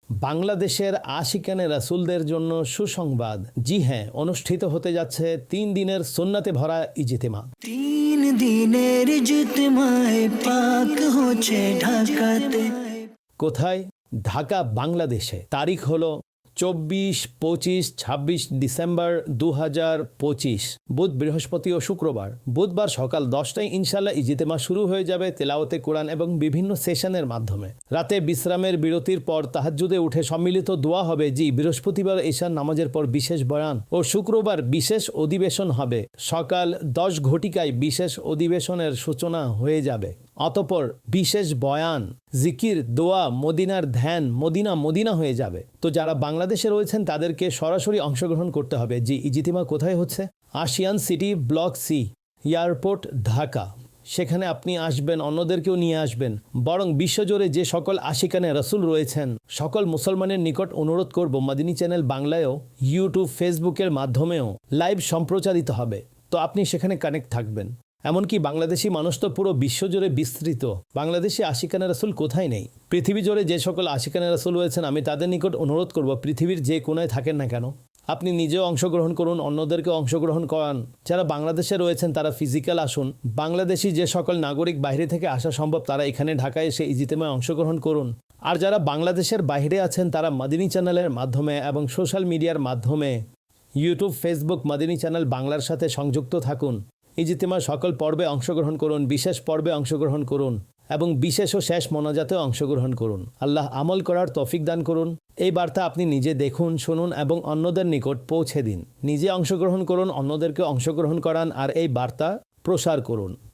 বাংলাদেশের আশিকানে রাসূলদের জন্য সুসংবাদ। জি হ্যাঁ, অনুষ্ঠিত হতে যাচ্ছে 3 দিনের সুন্নাতে ভরা ইজতেমা। 3 দিনের ইজতেমায়ে পাক হচ্ছে ঢাকাতে। কোথায়? ঢাকা, বাংলাদেশে। তারিখ হলো 24, 25, 26 ডিসেম্বর 2025, বুধ, বৃহস্পতি ও শুক্রবার। বুধবার সকাল 10টায় ইনশাল্লাহ ইজতেমা শুরু হয়ে যাবে তেলাওয়াতে কোরআন এবং বিভিন্ন সেশনের মাধ্যমে। রাতে বিশ্রামের বিরতির পর তাহাজ্জুদে উঠে সম্মিলিত দোয়া হবে। জি, বৃহস্পতিবার ঈশার নামাজের পর বিশেষ বয়ান ও শুক্রবার বিশেষ অধিবেশন হবে। সকাল 10 ঘটিকায় বিশেষ অধিবেশনের সূচনা হয়ে যাবে। অতঃপর বিশেষ বয়ান, জিকির, দোয়া, মদিনার ধ্যান, মদিনা হয়ে যাবে। তো যারা বাংলাদেশে রয়েছেন তাদেরকে সরাসরি অংশগ্রহণ করতে হবে। জি, ইজতিমা কোথায় হচ্ছে? Ashiyan city, block C, airport, Dhaka. সেখানে আপনি আসবেন, অন্যদেরকেও নিয়ে আসবেন। বরং বিশ্বজুড়ে যে সকল আশিকানে রাসূল রয়েছেন সকল মুসলমানের নিকট অনুরোধ করব, মাদিনী চ্যানেল বাংলায়ও, ইউটিউব, ফেসবুকের মাধ্যমেও লাইভ সম্প্রচারিত হবে। তো আপনি সেখানে কানেক্ট থাকবেন। এমনকি বাংলাদেশি মানুষ তো পুরো বিশ্বজুড়ে বিস্তৃত। বাংলাদেশি আশিকানে রাসূল কোথায় নেই? পৃথিবী জুড়ে যে সকল আশিকানে রাসূল রয়েছেন আমি তাদের নিকট অনুরোধ করব, পৃথিবীর যে কোনায় থাকেন না কেন আপনি নিজেও অংশগ্রহণ করুন, অন্যদেরকেও অংশগ্রহণ করান। যারা বাংলাদেশে রয়েছেন তারা ফিজিক্যাল আসুন। বাংলাদেশি যে সকল নাগরিক বাইরে থেকে আসা সম্ভব তারা এখানে ঢাকায় এসে ইজতেমায় অংশগ্রহণ করুন। আর যারা বাংলাদেশের বাইরে আছেন তারা মাদিনী চ্যানেলের মাধ্যমে এবং সোশ্যাল মিডিয়ার মাধ্যমে ইউটিউব, ফেসবুক, মাদিনী চ্যানেল বাংলার সাথে সংযুক্ত থাকুন। ইজতিমার সকল পর্বে অংশগ্রহণ করুন, বিশেষ পর্বে অংশগ্রহণ করুন এবং বিশেষ ও শেষ মোনাজাতেও অংশগ্রহণ করুন। আল্লাহ আমল করার তৌফিক দান করুন। এই বার্তা আপনি নিজে দেখুন, শুনুন এবং অন্যদের নিকট পৌঁছে দিন। নিজে অংশগ্রহণ করুন, অন্যদেরকে অংশগ্রহণ করান আর এই বার্তা প্রসার করুন।